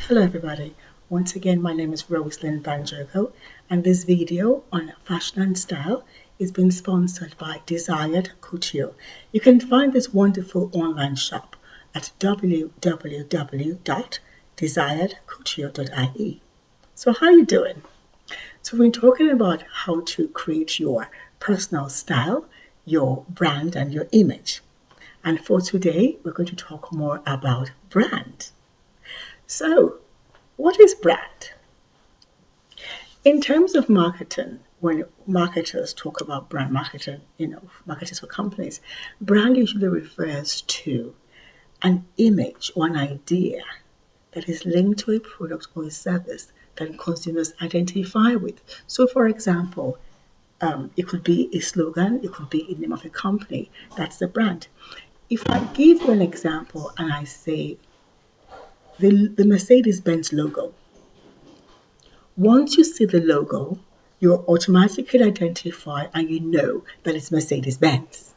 Hello everybody, once again my name is Roseline Banjoko and this video on fashion and style is being sponsored by Desired Couture. You can find this wonderful online shop at www.desiredcouture.ie. So how are you doing? So we're talking about how to create your personal style, your brand and your image. And for today we're going to talk more about brand. So what is brand? In terms of marketing, when marketers talk about brand marketing, marketers for companies, brand usually refers to an image or an idea that is linked to a product or a service that consumers identify with. So, for example, it could be a slogan, it could be the name of a company. That's the brand. If I give you an example and I say the Mercedes-Benz logo, once you see the logo, you'll automatically identify and you know that it's Mercedes-Benz.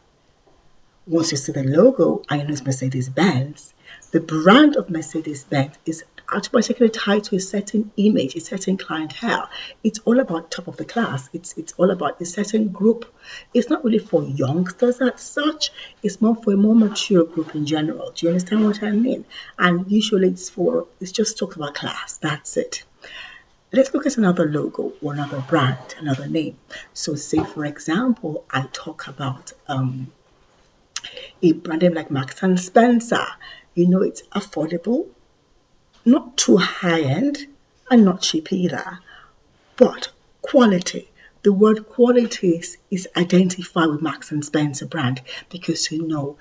Once you see the logo and you know it's Mercedes-Benz, the brand of Mercedes-Benz is automatically tied to a certain image, a certain clientele. It's all about top of the class. It's all about a certain group. It's not really for youngsters as such. It's more for a more mature group in general. Do you understand what I mean? And usually it's just talks about class. That's it. Let's look at another logo or another brand, another name. So say, for example, I talk about a brand name like Marks and Spencer. You know, it's affordable, not too high-end, and not cheap either, but quality. The word quality is identified with Marks and Spencer brand because you know,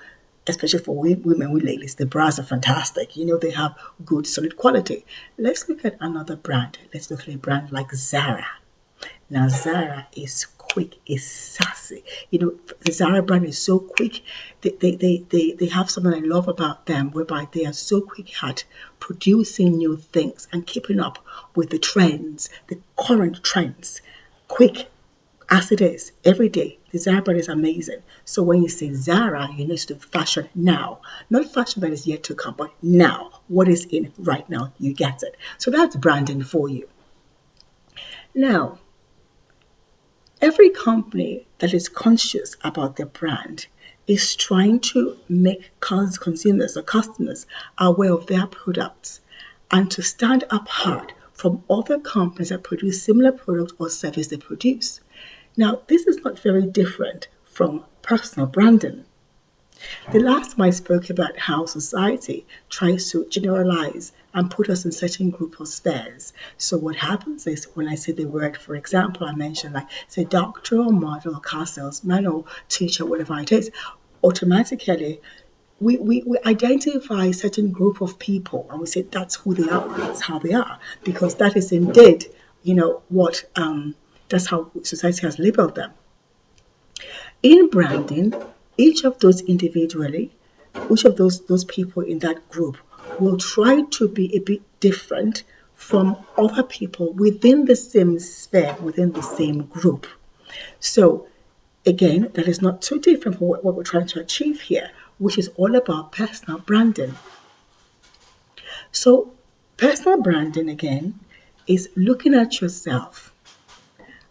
especially for women, we ladies, the bras are fantastic. You know, they have good, solid quality. Let's look at another brand. Let's look at a brand like Zara. Now, Zara is quick, is sassy. You know, the Zara brand is so quick. They have something I love about them, whereby they are so quick at producing new things and keeping up with the trends, the current trends. Quick as it is every day. The Zara brand is amazing. So when you say Zara, you know it's the fashion now. Not fashion that is yet to come, but now. What is in right now, you get it. So that's branding for you. Now, every company that is conscious about their brand is trying to make consumers or customers aware of their products and to stand apart from other companies that produce similar product or service they produce. Now, this is not very different from personal branding. The last time I spoke about how society tries to generalize and put us in certain group of spheres. So what happens is when I say the word, for example, I mentioned like say doctor or model or car salesman or teacher, whatever it is, automatically we identify a certain group of people and we say that's who they are, that's how they are, because that is indeed, you know, what that's how society has labeled them. In branding, each of those individually, each of those people in that group will try to be a bit different from other people within the same sphere, within the same group. So again, that is not too different from what we're trying to achieve here, which is all about personal branding. So personal branding again is looking at yourself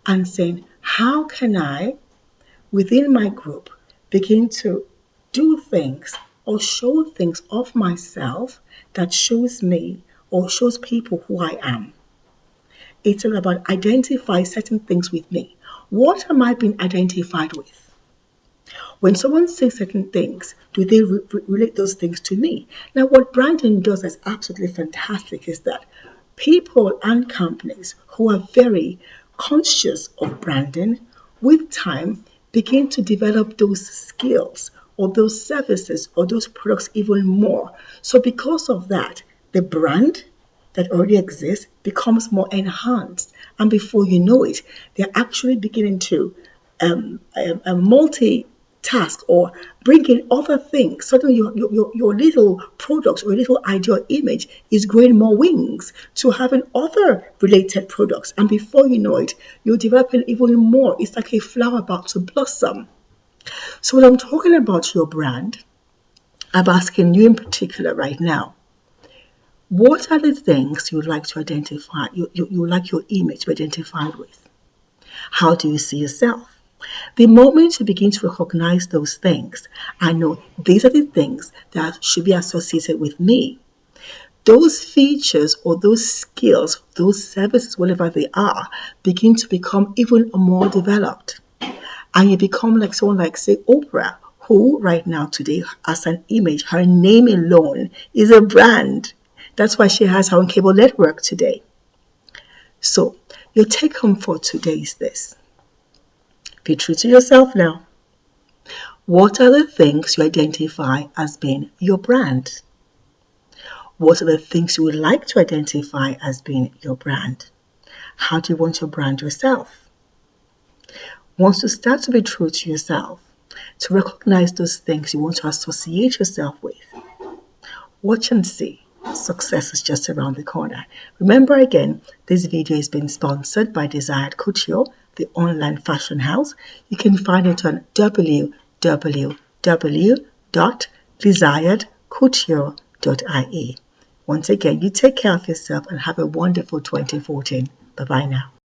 and saying, how can I, within my group, begin to do things or show things of myself that shows me or shows people who I am. It's all about identify certain things with me. What am I being identified with? When someone says certain things, do they relate those things to me? Now, what branding does that's absolutely fantastic is that people and companies who are very conscious of branding, with time, begin to develop those skills or those services or those products even more. So because of that, the brand that already exists becomes more enhanced. And before you know it, they're actually beginning to multitask or bring in other things. Suddenly your little product or little idea or image is growing more wings to having other related products. And before you know it, you're developing even more. It's like a flower about to blossom. So when I'm talking about your brand, I'm asking you in particular right now, What are the things you like to identify, you like your image to be identified with? How do you see yourself? The moment you begin to recognize those things, I know these are the things that should be associated with me. Those features or those skills, those services, whatever they are, begin to become even more developed. And you become like someone like, say, Oprah, who right now today has an image. Her name alone is a brand. That's why she has her own cable network today. So your take home for today is this. Be true to yourself now. What are the things you identify as being your brand? What are the things you would like to identify as being your brand? How do you want to brand yourself? Once you start to be true to yourself, to recognize those things you want to associate yourself with, watch and see. Success is just around the corner. Remember again, this video is being sponsored by Desired Couture, the online fashion house. You can find it on www.desiredcouture.ie. Once again, you take care of yourself and have a wonderful 2014. Bye-bye now.